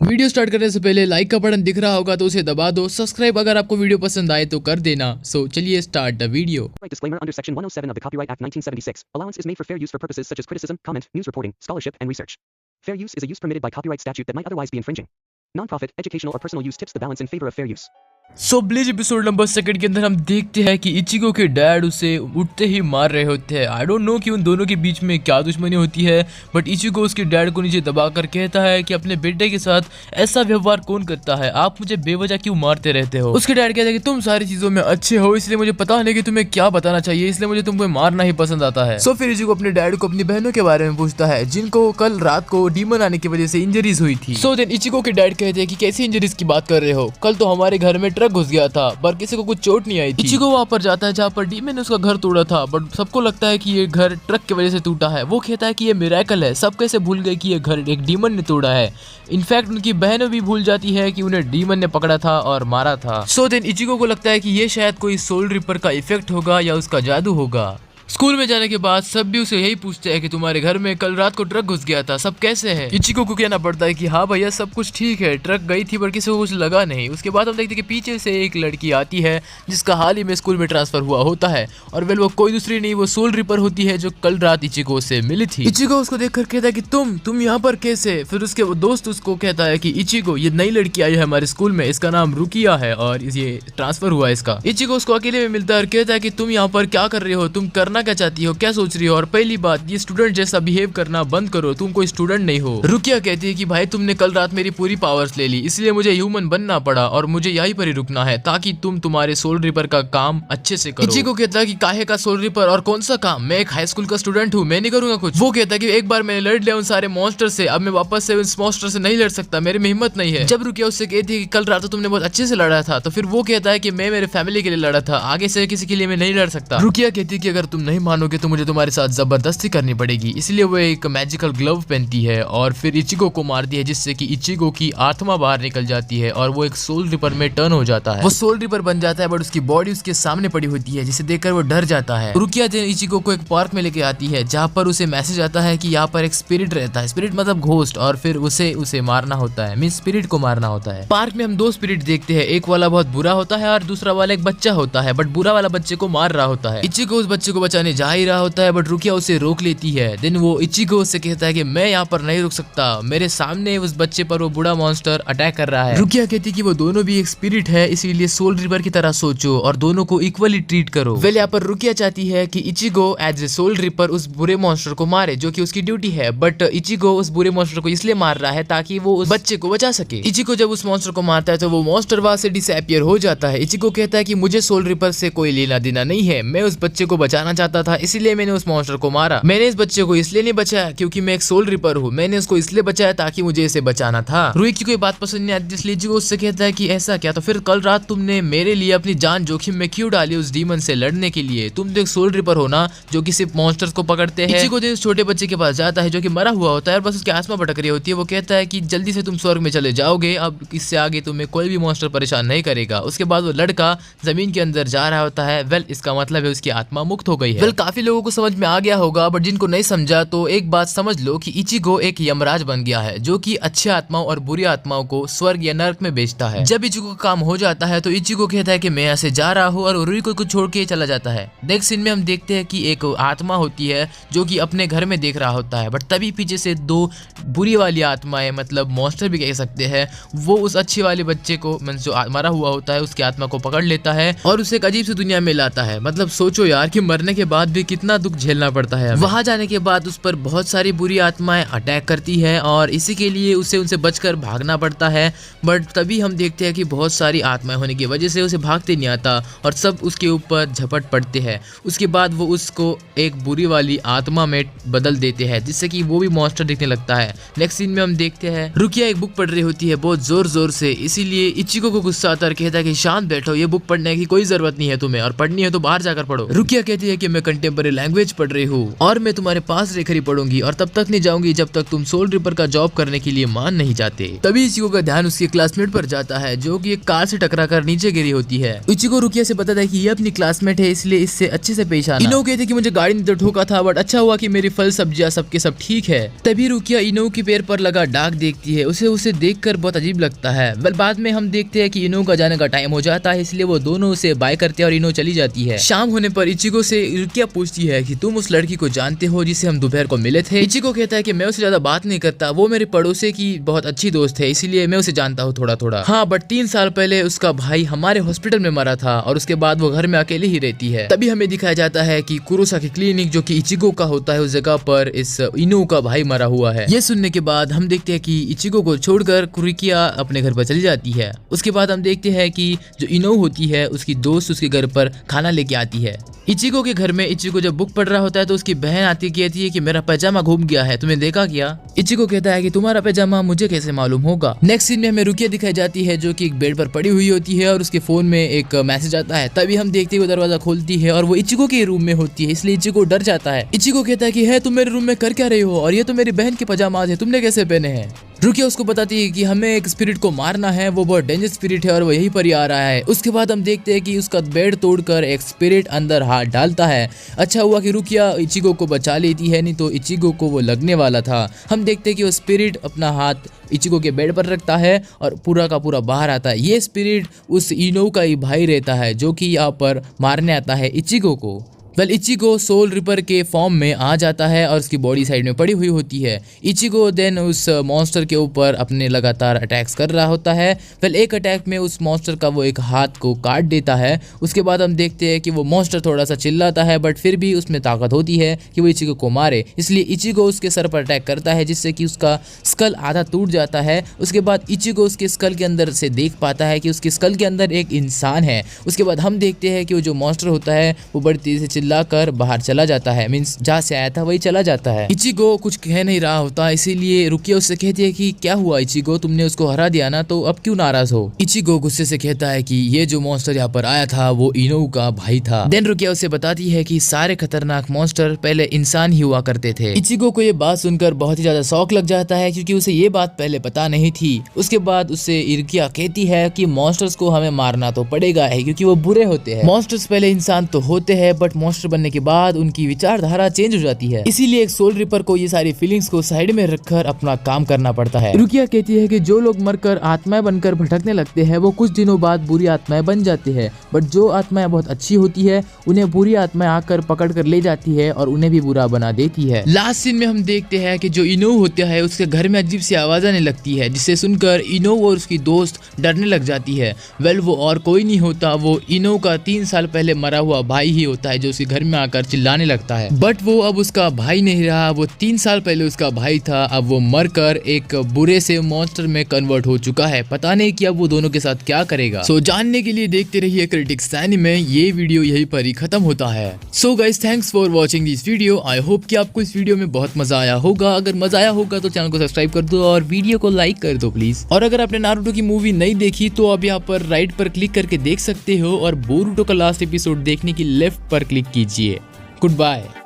Video start करने से पहले लाइक का बटन दिख रहा होगा तो उसे दबा दो। सब्सक्राइब अगर आपको वीडियो पसंद आए तो कर देना। सो चलिए start the video. Disclaimer under Section 107 of the Copyright Act 1976. Allowance is made for fair use for purposes such as criticism, comment, news reporting, scholarship, and research. Fair use is a use permitted by copyright statute that might otherwise be infringing. Non-profit, educational, or personal use tips the balance in favor of fair use. So bleach episode number 2 के अंदर हम देखते हैं कि इचिको के dad उसे उठते ही मार रहे होते हैं। आई डोंट नो कि उन दोनों के बीच में क्या दुश्मनी होती है, बट इचिको उसके डैड को नीचे दबाकर कहता है कि अपने बेटे के साथ ऐसा व्यवहार कौन करता है, आप मुझे बेवजह क्यों मारते रहते हो। उसके डैड कहता है कि तुम सारी चीजों में अच्छे हो, इसलिए मुझे पता नहीं कि तुम्हें क्या बताना चाहिए, इसलिए मुझे तुमको मारना ही पसंद आता है। सो फिर इचिको अपने डैड को अपनी बहनों के बारे में पूछता है जिनको कल रात को डीमन आने की वजह से इंजरीज हुई थी। सो देन इचिको के डैड कहते हैं कि कैसी इंजरीज की बात कर रहे हो, कल तो हमारे घर में ट्रक घुस गया था पर किसी को कुछ चोट नहीं आई थी। इचिको वहां पर जाता है जहाँ पर डीमन ने उसका घर तोड़ा था, बट सबको लगता है कि ये घर ट्रक की वजह से टूटा है। वो कहता है कि ये मिरेकल है, सब कैसे भूल गए कि ये घर एक डीमन ने तोड़ा है। इनफैक्ट उनकी बहन भी भूल जाती है कि उन्हें डीमन ने पकड़ा था और मारा था। सो देन इचिको को लगता है कि ये शायद कोई सोल रिपर का इफेक्ट होगा या उसका जादू होगा। स्कूल में जाने के बाद सब भी उसे यही पूछते हैं कि तुम्हारे घर में कल रात को ट्रक घुस गया था, सब कैसे है। इचिको को कहना पड़ता है कि हाँ भैया सब कुछ ठीक है, ट्रक गई थी पर किसी को कुछ लगा नहीं। उसके बाद हम देखते हैं कि पीछे से एक लड़की आती है जिसका हाल ही में स्कूल में ट्रांसफर हुआ होता है, और वेल वो कोई दूसरी नहीं, वो सोल रिपर होती है जो कल रात इचिको से मिली थी। इचिको उसको देखकर कहता है कि तुम यहाँ पर कैसे। फिर उसके वो दोस्त उसको कहता है कि इचिको ये नई लड़की आई है हमारे स्कूल में, इसका नाम रुकिया है और ये ट्रांसफर हुआ है इसका। इचिको उसको अकेले में मिलता है और कहता है कि तुम यहाँ पर क्या कर रही हो, तुम करना क्या चाहती हो, क्या सोच रही हो, और पहली बात ये स्टूडेंट जैसा बिहेव करना बंद करो, तुम कोई स्टूडेंट नहीं हो। रुकिया कहती है कि भाई तुमने कल रात मेरी पूरी पावर्स ले ली, इसलिए मुझे ह्यूमन बनना पड़ा और मुझे यहीं पर ही रुकना है ताकि तुम तुम्हारे सोल रिपर का काम अच्छे से करो। इचिको कहता है कि काहे का सोल रिपर और कौन सा काम, मैं एक हाई स्कूल का स्टूडेंट हूँ, मैं नहीं करूंगा कुछ। वो कहता है कि एक बार मैंने लड़ लिया उन सारे मॉन्स्टर से, अब मैं वापस से उस मॉन्स्टर से नहीं लड़ सकता, मेरे में हिम्मत नहीं है। जब रुकिया उससे कहती है कि कल रात तो तुमने बहुत अच्छे से लड़ा था, तो फिर वो कहता है कि मैं मेरे फैमिली के लिए लड़ा था, आगे से किसी के लिए मैं नहीं लड़ सकता। रुकिया कहती है कि अगर तुम नहीं मानोगे तो मुझे तुम्हारे साथ जबरदस्ती करनी पड़ेगी, इसलिए वो एक मैजिकल ग्लव पहनती है और फिर इचिको को मारती है, जिससे कि इचिको की आत्मा बाहर निकल जाती है और वो एक सोल रिपर में टर्न हो जाता है। वो सोल रिपर बन जाता है बट उसकी बॉडी उसके सामने पड़ी होती है, जिसे देखकर वो डर जाता है। रुकिया इचिको को एक पार्क में लेके आती है जहाँ पर उसे मैसेज आता है कि यहाँ पर एक स्पिरिट रहता है, स्पिरिट मतलब घोस्ट, और फिर उसे मारना होता है, मींस स्पिरिट को मारना होता है। पार्क में हम दो स्पिरिट देखते हैं, एक वाला बहुत बुरा होता है और दूसरा वाला एक बच्चा होता है, बट बुरा वाला बच्चे को मार रहा होता है। इचिको उस बच्चे को बचाने जा ही रहा होता है बट रुकिया उसे रोक लेती है। देन वो इचिको से कहता है कि मैं यहाँ पर नहीं रुक सकता, मेरे सामने उस बच्चे पर वो बुरा मॉन्स्टर अटैक कर रहा है। रुकिया कहती कि वो दोनों भी एक स्पिरिट है, इसीलिए सोल रिपर की तरह सोचो और दोनों को इक्वली ट्रीट करो। वेल यहाँ पर रुकिया चाहती है कि इचिको एज ए सोल रिपर उस बुरे मॉन्स्टर को मारे, जो कि उसकी ड्यूटी है, बट इचिको उस बुरे मॉन्स्टर को इसलिए मार रहा है ताकि वो उस बच्चे को बचा सके। इचिको जब उस मॉन्स्टर को मारता है तो वो मॉन्स्टर वहां से डिसअपीयर हो जाता है। इचिको कहता है कि मुझे सोल रिपर से कोई लेना देना नहीं है, मैं उस बच्चे को बचाना चाहता था, इसलिए मैंने उस मॉन्स्टर को मारा। मैंने इस बच्चे को इसलिए नहीं बचाया क्योंकि मैं एक सोल रिपर हूँ, मैंने उसको इसलिए बचाया ताकि मुझे इसे बचाना था। रुकी की कोई बात पसंद नहीं आती, इसलिए इचिको उससे कहता है कि ऐसा क्या, तो फिर कल रात तुमने मेरे लिए अपनी जान जोखिम में क्यों डाली उस डीमन से लड़ने के लिए, तुम तो एक सोल रिपर हो ना जो कि सिर्फ मॉन्स्टर्स को पकड़ते हैं। इचिको उस छोटे बच्चे के पास जाता है जो कि मरा हुआ होता है और बस उसकी आत्मा भटक रही होती है। वो कहता है कि जल्दी से तुम स्वर्ग में चले जाओगे, अब इससे आगे तुम्हें कोई भी मॉन्स्टर परेशान नहीं करेगा। उसके बाद वो लड़का जमीन के अंदर जा रहा होता है। वेल इसका मतलब है उसकी आत्मा मुक्त हो गई है। वेल काफी लोगों को समझ में आ गया होगा, बट जिनको नहीं समझा तो एक बात समझ लो कि इचिको एक यमराज बन गया है जो कि अच्छी आत्माओं और बुरी आत्माओं को स्वर्ग या नरक में भेजता है। जब इचिको का काम हो जाता है तो इचिको कहता है कि मैं यहाँ से जा रहा हूँ और रुई को छोड़ के चला जाता है। नेक्स्ट सीन में हम देखते हैं कि एक आत्मा होती है जो कि अपने घर में देख रहा होता है, बट तभी पीछे से दो बुरी वाली आत्माएं, मतलब मॉन्स्टर भी कह सकते हैं, वो उस अच्छी वाले बच्चे को जो मरा हुआ होता है उसकी आत्मा को पकड़ लेता है और उसे एक अजीब सी दुनिया में लाता है। मतलब सोचो यार कि मरने के बाद भी कितना दुख झेलना पड़ता है। वहां जाने के बाद उस पर बहुत सारी बुरी आत्माएं अटैक करती है और इसी के लिए उसे उनसे बचकर भागना पड़ता है, बट तभी हम देखते हैं कि बहुत सारी आत्माएं होने की वजह से उसे भागते नहीं आता और सब उसके ऊपर झपट पड़ते हैं। उसके बाद वो उसको एक बुरी वाली आत्मा में बदल देते हैं जिससे कि वो भी मॉन्स्टर दिखने लगता है। नेक्स्ट सीन में हम देखते हैं रुकिया एक बुक पढ़ रही होती है बहुत जोर जोर से, इसीलिए इचिको को गुस्सा आता है, कहता है कि शांत बैठो, ये बुक पढ़ने की कोई जरूरत नहीं है तुम्हें, और पढ़नी है तो बाहर जाकर पढ़ो। रुकिया कहती है कि मैं कंटेम्पररी लैंग्वेज पढ़ रही हूँ और मैं तुम्हारे पास रहकर ही पढ़ूंगी और तब तक नहीं जाऊंगी जब तक तुम सोल रिपर का जॉब करने के लिए मान नहीं जाते। तभी इचिको का ध्यान उसके क्लासमेट पर जाता है जो कि एक कार से टकरा कर नीचे गिरी होती है। इचिको रुकिया से बताता है कि ये अपनी क्लासमेट है इसलिए इससे अच्छे से पेश आना। इनो कहते कि मुझे गाड़ी ने तो ठोका था बट अच्छा हुआ कि मेरी फल सब्जियां सबके सब ठीक है। तभी रुकिया इनो के पैर पर लगा दाग देखती है। उसे देखकर बहुत अजीब लगता है। बाद में हम देखते हैं कि इनो का जाने का टाइम हो जाता है इसलिए वो दोनों उसे बाय करते हैं और इनो चली जाती है। शाम होने पर इचिको से रुकिया पूछती है कि तुम उस लड़की को जानते हो जिसे हम दोपहर को मिले थे। इचिको कहता है कि मैं उससे ज्यादा बात नहीं करता, वो मेरे पड़ोसी की बहुत अच्छी दोस्त है इसीलिए मैं उसे जानता हूँ थोड़ा थोड़ा। हाँ बट 3 साल पहले उसका भाई हमारे हॉस्पिटल में मरा था और उसके बाद वो घर में अकेले ही रहती है। तभी हमें दिखाया जाता है कि कुरोसाकी क्लिनिक जो कि इचिको का होता है उस जगह पर इस इनो का भाई मरा हुआ है। ये सुनने के बाद हम देखते हैं कि इचिको को छोड़कर रुकिया अपने घर पर चली जाती है। उसके बाद हम देखते हैं कि जो इनो होती है उसकी दोस्त उसके घर पर खाना लेके आती है। इचिको के घर में इचिको जब बुक पढ़ रहा होता है तो उसकी बहन आती कहती है कि मेरा पैजामा घूम गया है, तुमने देखा क्या? इचिको कहता है कि तुम्हारा पैजामा मुझे कैसे मालूम होगा। नेक्स्ट सीन में हमें रुकिया दिखाई जाती है जो कि एक बेड पर पड़ी हुई होती है और उसके फोन में एक मैसेज आता है। तभी हम देखते हुए दरवाजा खोलती है और वो इचिको के रूम में होती है इसलिए इचिको डर जाता है। इचिको कहता है कि है तुम मेरे रूम में कर क्या रही हो और ये तो मेरी बहन के पजामा है, तुमने कैसे पहने हैं? रुकिया उसको बताती है कि हमें एक स्पिरिट को मारना है, वो बहुत डेंजर स्पिरिट है और वो यहीं पर ही आ रहा है। उसके बाद हम देखते हैं कि उसका बेड तोड़कर एक स्पिरिट अंदर हाथ डालता है। अच्छा हुआ कि रुकिया इचिको को बचा लेती है, नहीं तो इचिको को वो लगने वाला था। हम देखते हैं कि वो स्पिरिट अपना हाथ इचिको के बेड पर रखता है और पूरा का पूरा बाहर आता है। ये स्पिरिट उस इनो का ही भाई रहता है जो कि यहाँ पर मारने आता है इचिको को। इचिको सोल रिपर के फॉर्म में आ जाता है और उसकी बॉडी साइड में पड़ी हुई होती है। इचिको देन उस मॉन्स्टर के ऊपर अपने लगातार अटैक्स कर रहा होता है। एक अटैक में उस मॉन्स्टर का वो एक हाथ को काट देता है। उसके बाद हम देखते हैं कि वो मॉन्स्टर थोड़ा सा चिल्लाता है बट फिर भी उसमें ताकत होती है कि वो इचिको को मारे, इसलिए इचिको उसके सर पर अटैक करता है जिससे कि उसका स्कल आधा टूट जाता है। उसके बाद इचिको उसके स्कल के अंदर से देख पाता है कि उसके स्कल के अंदर एक इंसान है। उसके बाद हम देखते हैं कि वो जो मॉन्स्टर होता है वो बड़ी तेजी से लाकर बाहर चला जाता है, मींस जहाँ से आया था वही चला जाता है। इचिको कुछ कह नहीं रहा होता इसीलिए रुकिया उससे कहती है कि क्या हुआ इचिको, तुमने उसको हरा दिया ना, तो अब क्यों नाराज हो? इचिको गुस्से से कहता है कि ये जो मॉन्स्टर यहाँ पर आया था वो इनो का भाई था। देन रुकिया उसे बताती है कि सारे खतरनाक मॉन्स्टर पहले इंसान ही हुआ करते थे। इचिको को ये बात सुनकर बहुत ही ज्यादा शौक लग जाता है क्योंकि उसे ये बात पहले पता नहीं थी। उसके बाद उससे रुकिया कहती है कि मॉन्स्टर्स को हमें मारना तो पड़ेगा है क्योंकि वो बुरे होते हैं। मॉन्स्टर्स पहले इंसान तो होते हैं बट मॉन्स्टर बनने के बाद उनकी विचारधारा चेंज हो जाती है, इसीलिए एक सोल रिपर को ये सारी फीलिंग्स को साइड में रखकर अपना काम करना पड़ता है। रुकिया कहती है कि जो लोग मरकर आत्माएं बनकर भटकने लगते हैं वो कुछ दिनों बाद बुरी आत्माएं बन जाती है, बट जो आत्माएं बहुत अच्छी होती है उन्हें बुरी आत्माएं आकर पकड़ कर ले जाती है और उन्हें भी बुरा बना देती है। लास्ट सीन में हम देखते हैं कि जो इनो होता है उसके घर में अजीब सी आवाज आने लगती है जिसे सुनकर इनो और उसकी दोस्त डरने लग जाती है। वो और कोई नहीं होता, वो इनो का 3 साल पहले मरा हुआ भाई ही होता है जो उसके घर में आकर चिल्लाने लगता है। बट वो अब उसका भाई नहीं रहा, वो 3 साल पहले उसका भाई था। अब वो मरकर एक बुरे से मॉन्स्टर में कन्वर्ट हो चुका है। पता नहीं कि अब वो दोनों के साथ क्या करेगा। सो जानने के लिए देखते रहिए क्रिटिक्स एनीमे। ये वीडियो यहीं पर ही खत्म होता है। So guys thanks for watching this video. I hope कि आपको इस वीडियो में बहुत मजा आया होगा। अगर मजा आया होगा तो चैनल को सब्सक्राइब कर दो और वीडियो को लाइक कर दो प्लीज। और अगर आपने नारुतो की मूवी नहीं देखी तो अब यहाँ पर राइट पर क्लिक करके देख सकते हो और बोरुतो का लास्ट एपिसोड देखने की लेफ्ट पर क्लिक कीजिए। Good bye.